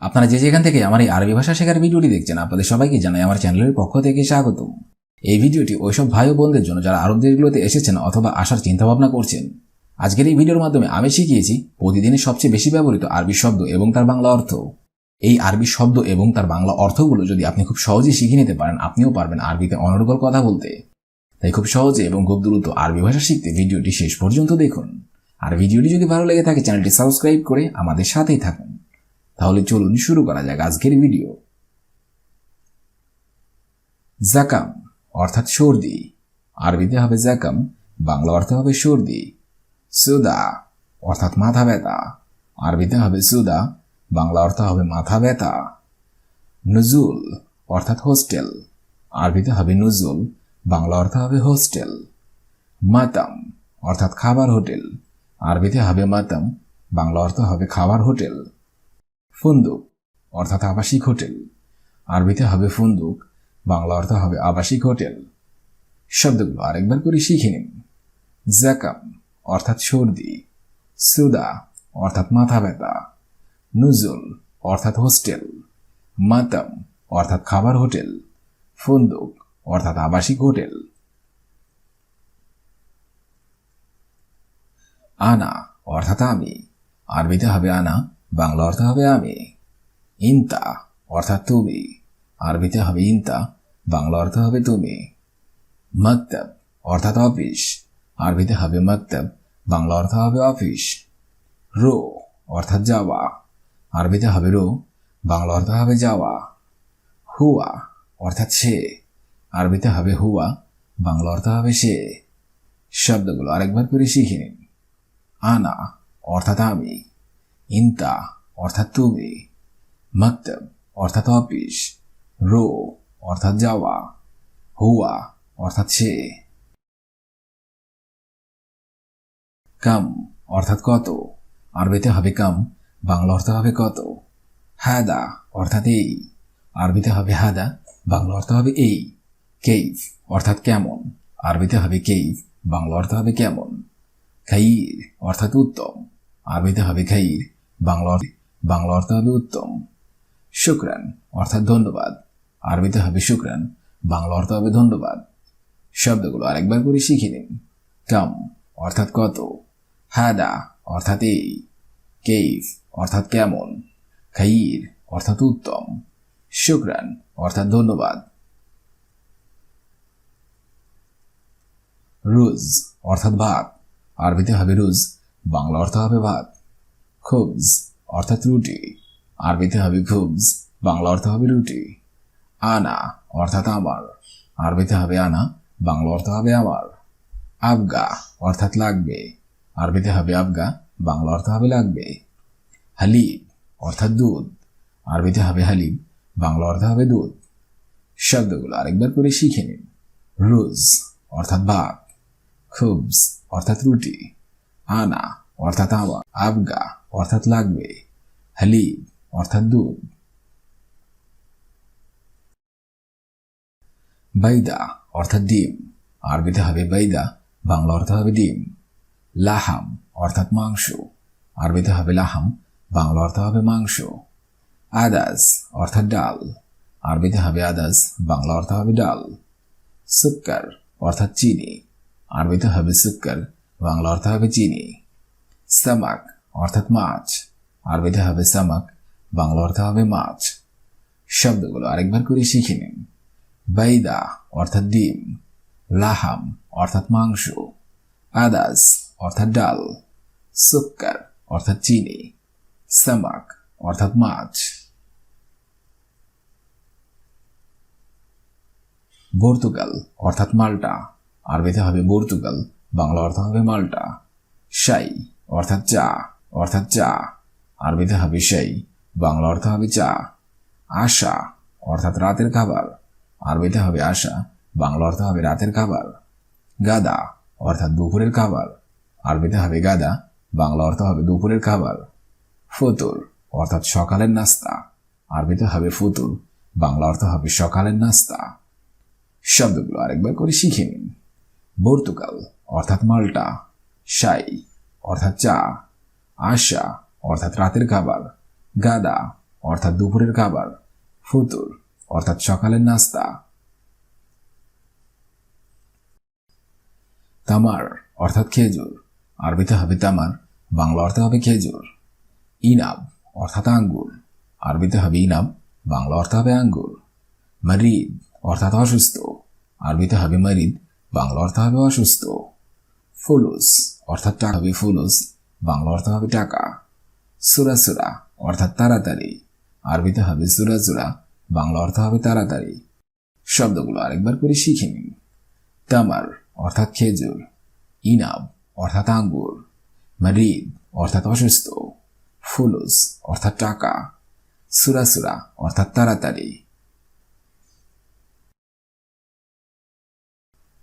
আপনারা যে যেখান থেকে আমার এই আরবি ভাষা শেখার ভিডিওটি দেখছেন, আপনাদের সবাইকে জানাই আমার চ্যানেলের পক্ষ থেকে স্বাগতম। এই ভিডিওটি ওইসব ভাই ও বোনদের জন্য যারা আরব দেশগুলোতে এসেছেন অথবা আসার চিন্তাভাবনা করছেন। আজকের এই ভিডিওর মাধ্যমে আমি শিখিয়েছি প্রতিদিনের সবচেয়ে বেশি ব্যবহৃত আরবি শব্দ এবং তার বাংলা অর্থ। এই আরবি শব্দ এবং তার বাংলা অর্থগুলো যদি আপনি খুব সহজেই শিখে নিতে পারেন, আপনিও পারবেন আরবিতে অনর্গল কথা বলতে। তাই খুব সহজে এবং খুব দ্রুত আরবি ভাষা শিখতে ভিডিওটি শেষ পর্যন্ত দেখুন। আর ভিডিওটি যদি ভালো লেগে থাকে চ্যানেলটি সাবস্ক্রাইব করে আমাদের সাথেই থাকুন। তাহলে চলুন শুরু করা যাক আজকের ভিডিও। জাকাম অর্থাৎ সর্দি, আরবিতে হবে জাকাম, বাংলা অর্থ হবে সর্দি। সুদা অর্থাৎ মাথা ব্যথা, আরবিতে হবে সুদা, বাংলা অর্থ হবে মাথা ব্যথা। নুজুল অর্থাৎ হোস্টেল, আরবিতে হবে নুজুল, বাংলা অর্থ হবে হোস্টেল। মাতাম অর্থাৎ খাবার হোটেল, আরবিতে হবে মাতাম, বাংলা অর্থ হবে খাবার হোটেল। ফুন্দুক অর্থাৎ আবাসিক হোটেল, আরবিতে হবে ফুন্দুক, বাংলা অর্থ হবে আবাসিক হোটেল। শব্দগুলো আরেকবার করে শিখে নিন। জাকাম অর্থাৎ সর্দি, সুদা অর্থাৎ মাথা ব্যথা, নুজুল অর্থাৎ হোস্টেল, মাতাম অর্থাৎ খাবার হোটেল, ফুন্দুক অর্থাৎ আবাসিক হোটেল। আনা অর্থাৎ আমি, আরবিতে হবে আনা, বাংলা অর্থ হবে আমি। ইনতা অর্থাৎ তুমি, আরবিতে হবে ইনতা, বাংলা অর্থ হবে তুমি। মকতব অর্থাৎ অফিস, আরবিতে হবে মকতব, বাংলা অর্থ হবে অফিস। রো অর্থাৎ যাওয়া, আরবিতে হবে রো, বাংলা অর্থ হবে যাওয়া। হুয়া অর্থাৎ সে, আরবিতে হবে হুয়া, বাংলা অর্থ হবে সে। শব্দগুলো আরেকবার করে শিখে নিন। আনা অর্থাৎ আমি, ইনতা অর্থাৎ তুমি, মকতব অর্থাৎ অফিস, রো অর্থাৎ যাওয়া, হুয়া অর্থাৎ সে। কাম অর্থাৎ কত, আরবিতে হবে কাম, বাংলা অর্থ হবে কত। হাদা অর্থাৎ এই, আরবিতে হবে হাদা, বাংলা অর্থ হবে এই। কেইফ অর্থাৎ কেমন, আরবিতে হবে কেইফ, বাংলা অর্থ হবে কেমন। খাইর অর্থাৎ উত্তম, আরবিতে হবে খাইর, বাংলা অর্থ হবে উত্তম। শুকরান অর্থাৎ ধন্যবাদ, আরবিতে হবে শুকরান, বাংলা অর্থ হবে ধন্যবাদ। শব্দগুলো আরেকবার করে শিখে নিন। কাম অর্থাৎ কত, হাদা অর্থাৎ এই, কেইফ অর্থাৎ কেমন, খাইর অর্থাৎ উত্তম, শুকরান অর্থাৎ ধন্যবাদ। রুজ অর্থাৎ ভাত, আরবিতে হবে রুজ, বাংলা অর্থ হবে ভাত। খুবজ অর্থাৎ রুটি, আরবিতে হবে খুবজ, বাংলা অর্থ হবে রুটি। আনা অর্থাৎ আমার, আরবিতে হবে আনা, বাংলা অর্থ হবে আমার। আবগা অর্থাৎ লাগবে, আরবিতে হবে আবগা, বাংলা অর্থ হবে লাগবে। হালিব অর্থাৎ দুধ, আরবিতে হবে হালিব, বাংলা অর্থ হবে দুধ। শব্দগুলো আরেকবার করে শিখে নিন। রুজ অর্থাৎ ভাত, খুবজ অর্থাৎ রুটি, আনা অর্থাৎ আমার, আবগা অর্থাৎ লাগবে, হালিব অর্থাৎ দুধ। বাইদা অর্থাৎ ডিম, আরবিতে হবে বাইদা, বাংলা অর্থ হবে ডিম। লাহাম অর্থাৎ মাংস, আরবিতে হবে লাহাম, বাংলা অর্থ হবে মাংস। আদাস অর্থাৎ ডাল, আরবিতে হবে আদাস, বাংলা অর্থ হবে ডাল। সুক্কার অর্থাৎ চিনি, আরবিতে হবে সুক্কার, বাংলা অর্থ হবে চিনি। সামাক অর্থাৎ মাছ, আরবিতে হবে সামাক, বাংলা অর্থ হবে মাছ। শব্দগুলো আরেকবার করে শিখে নিন। বাইদা অর্থাৎ ডিম, লাহাম অর্থাৎ মাংস, আদাস অর্থাৎ ডাল, সুক্কার অর্থাৎ চিনি, সামাক অর্থাৎ মাছ। পর্তুগাল অর্থাৎ মাল্টা, আরবিতে হবে পর্তুগাল, বাংলা অর্থ হবে মাল্টা। শাই অর্থাৎ চা, আরবিতে হবে শাই, বাংলা অর্থ হবে চা। আশা অর্থাৎ রাতের খাবার, আরবিতে হবে আশা, বাংলা অর্থ হবে রাতের খাবার। গাদা অর্থাৎ দুপুরের খাবার, আরবিতে হবে গাদা, বাংলা অর্থ হবে দুপুরের খাবার। ফতুর অর্থাৎ সকালের নাস্তা, আরবিতে হবে ফুতুর, বাংলা অর্থ হবে সকালের নাস্তা। শব্দগুলো আরেকবার করে শিখে নিন। পর্তুগাল অর্থাৎ মাল্টা, শাই অর্থাৎ চা, আশা অর্থাৎ রাতের খাবার, গাদা অর্থাৎ দুপুরের খাবার। ফুতুর অর্থাৎ সকালের নাস্তা। তামার অর্থাৎ খেজুর, আরবিতে হবে তামার, বাংলা অর্থে হবে খেজুর। ইনাব অর্থাৎ আঙ্গুর, আরবিতে হবে ইনাব, বাংলা অর্থে হবে আঙ্গুর। মারিদ অর্থাৎ অসুস্থ, আরবিতে হবে মারিদ, বাংলা অর্থ হবে অসুস্থ। ফুলুস অর্থাৎ টাকা হবে ফুলুস, বাংলা অর্থ হবে টাকা। সুরাসুরা অর্থাৎ তাড়াতাড়ি, আরবিতে হবে সুরাসুরা, বাংলা অর্থ হবে তাড়াতাড়ি। শব্দগুলো আরেকবার করে শিখে নিন। তামার অর্থাৎ খেজুর, ইনাব অর্থাৎ আঙ্গুর, মারিদ অর্থাৎ অসুস্থ, ফুলুস অর্থাৎ টাকা, সুরাসুরা অর্থাৎ তাড়াতাড়ি।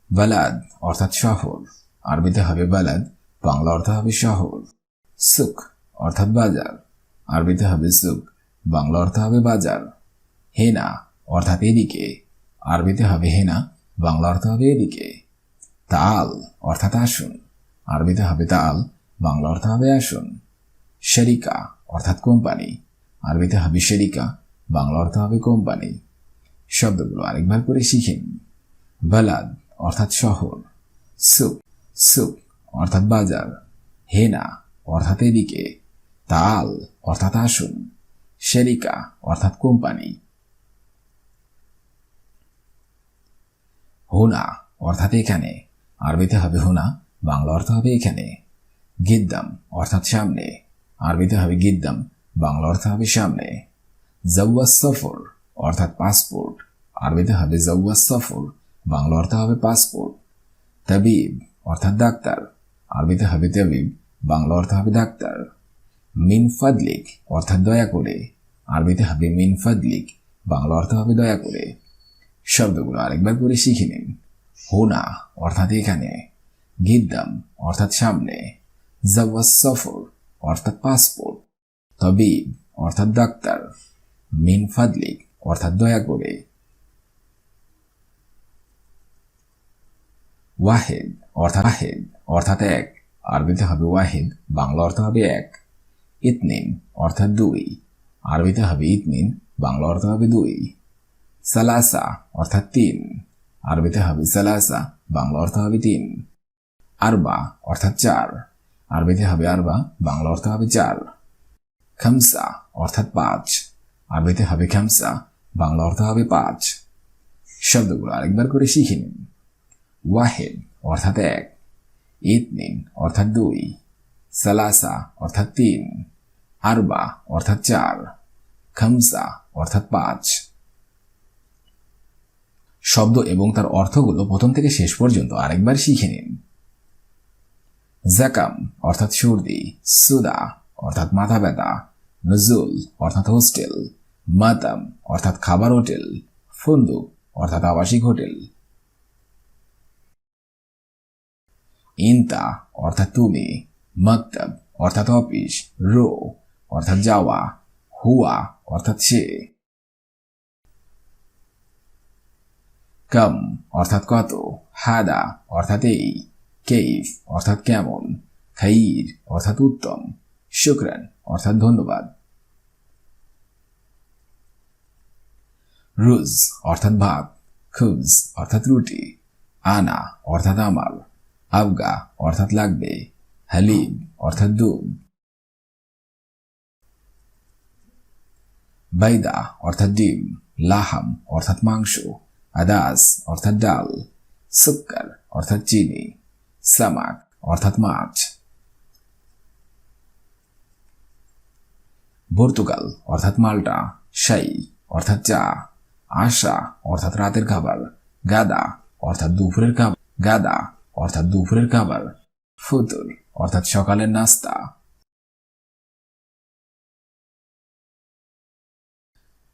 বালাদ অর্থাৎ শহর, আরবিতে হবে বালাদ, বাংলা অর্থ হবে শহর। সুক অর্থাৎ বাজার, আরবিতে হবে সুক, বাংলা অর্থ হবে বাজার। হেনা অর্থাৎ এদিকে, আরবিতে হবে হেনা, বাংলা অর্থ হবে এদিকে। তাল অর্থাৎ আসুন, আরবিতে হবে তাল, বাংলা অর্থ হবে আসুন। শরিকা অর্থাৎ কোম্পানি, আরবিতে হবে শরিকা, বাংলা অর্থ হবে কোম্পানি। শব্দগুলো আরেকবার করে শিখেন। বালাদ অর্থাৎ শহর, সুক সুক অর্থাৎ বাজার, হেনা অর্থাৎ এদিকে, তাল অর্থাৎ আসুন, শরিকা অর্থাৎ কোম্পানি। হুনা অর্থাৎ এখানে, আরবিতে হবে হুনা, বাংলা অর্থ হবে এখানে। গিদ্দাম অর্থাৎ সামনে, আরবিতে হবে গিদ্দাম, বাংলা অর্থ হবে সামনে। জাওয়াজ সফর অর্থাৎ পাসপোর্ট, আরবিতে হবে জাওয়াজ সফর, বাংলা অর্থ হবে পাসপোর্ট। তাবিব অর্থাৎ ডাক্তার, আরবিতে হবে তাবিব, বাংলা অর্থ হবে ডাক্তার। মিন ফাদলিক অর্থাৎ দয়া করে, আরবিতে হবে মিন ফাদলিক, বাংলা অর্থ হবে দয়া করে। শব্দগুলো আরেকবার করে শিখে নিন। হুনা অর্থাৎ এখানে, গিদ্দাম অর্থাৎ সামনে, জাওয়াজ সফর অর্থাৎ পাসপোর্ট, তাবিব অর্থাৎ ডাক্তার, মিন ফাদলিক অর্থাৎ দয়া করে। ওয়াহেদ অর্থাৎ এক, আরবিতে হবে ওয়াহেদ, বাংলা অর্থ হবে এক। ইতনিন অর্থাৎ দুই, আরবিতে হবে ইতনিন, বাংলা অর্থ হবে দুই। সালাসা অর্থাৎ তিন, আরবিতে হবে সালাসা, বাংলা অর্থ হবে তিন। আরবা অর্থাৎ চার, আরবিতে হবে আরবা, বাংলা অর্থ হবে চার। খামসা অর্থাৎ পাঁচ, আরবিতে হবে খামসা, বাংলা অর্থ হবে পাঁচ। শব্দগুলো আরেকবার করে শিখে নিন। ওয়াহেদ অর্থাৎ এক, ইতনিন অর্থাৎ দুই, সালাসা অর্থাৎ তিন, আরবা অর্থাৎ চার, খামসা অর্থাৎ পাঁচ। শব্দ এবং তার অর্থগুলো প্রথম থেকে শেষ পর্যন্ত আরেকবার শিখে নিন। জাকাম অর্থাৎ সর্দি, সুদা অর্থাৎ মাথা ব্যথা, নজুল অর্থাৎ হোস্টেল, মাতাম অর্থাৎ খাবার হোটেল, ফুন্দুক অর্থাৎ আবাসিক হোটেল। ইনতা অর্থাৎ তুমি, মকতব অর্থাৎ অফিস, রো অর্থাৎ যাওয়া, হুয়া অর্থাৎ সে। কম অর্থাৎ কত, হাদা অর্থাৎ এই, কেইফ অর্থাৎ কেমন, খাইর অর্থাৎ উত্তম, শুকরান অর্থাৎ ধন্যবাদ। রুজ অর্থাৎ ভাত, খুবজ অর্থাৎ রুটি, আনা অর্থাৎ আমার, আবগা অর্থাৎ লাগবে, হালিব অর্থাৎ দুধ। বাইদা অর্থাৎ ডিম, লাহাম অর্থাৎ মাংস, আদাস অর্থাৎ ডাল, সুক্কার অর্থাৎ চিনি, সামাক অর্থাৎ মাছ। পর্তুগাল অর্থাৎ মাল্টা, শাই অর্থাৎ চা, আশা অর্থাৎ রাতের খাবার, গাদা অর্থাৎ দুপুরের খাবার, ফুতুর অর্থাৎ সকালের নাস্তা।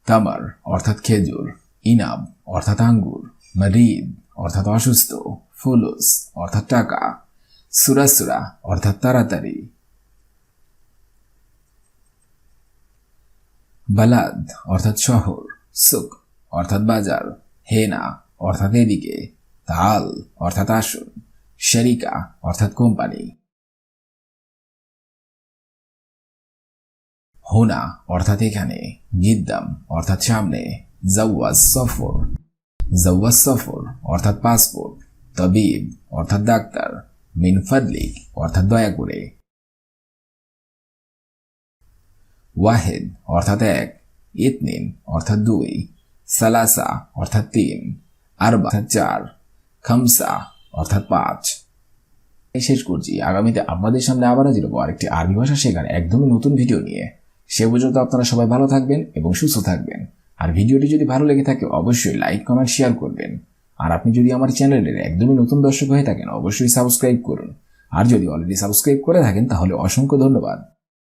তামার অর্থাৎ খেজুর, ইনাব অর্থাৎ আঙ্গুর, মারিদ অর্থাৎ অসুস্থ, ফুলুস অর্থাৎ টাকা, সুরাসুরা অর্থাৎ তাড়াতাড়ি। বালাদ অর্থাৎ শহর, সুক অর্থাৎ বাজার, হেনা অর্থাৎ এদিকে, তাল অর্থাৎ আসুন, শরিকা অর্থাৎ কোম্পানি। হুনা অর্থাৎ এখানে, গিদ্দাম অর্থাৎ সামনে, জাওয়াজ সফর, জাওয়াজ সফর অর্থাৎ পাসপোর্ট, তবিব অর্থাৎ ডাক্তার, মিন ফাদলিক অর্থাৎ দয়া করে, ওয়াহেদ অর্থাৎ এক, ইতনিন অর্থাৎ দুই, সালাসা অর্থাৎ তিন, আরবা অর্থাৎ চার, খামসা অর্থাৎ পাঁচ। শেষ করছি। আগামীতে আপনাদের সামনে আবার হাজির হবো আরেকটি আরবি ভাষা শেখার একদমই নতুন ভিডিও নিয়ে। সে পর্যন্ত আপনারা সবাই ভালো থাকবেন এবং সুস্থ থাকবেন। আর ভিডিওটি যদি ভালো লেগে থাকে অবশ্যই লাইক, কমেন্ট, শেয়ার করবেন। আর আপনি যদি আমার চ্যানেলের একদমই নতুন দর্শক হয়ে থাকেন অবশ্যই সাবস্ক্রাইব করুন। আর যদি অলরেডি সাবস্ক্রাইব করে থাকেন তাহলে অসংখ্য ধন্যবাদ।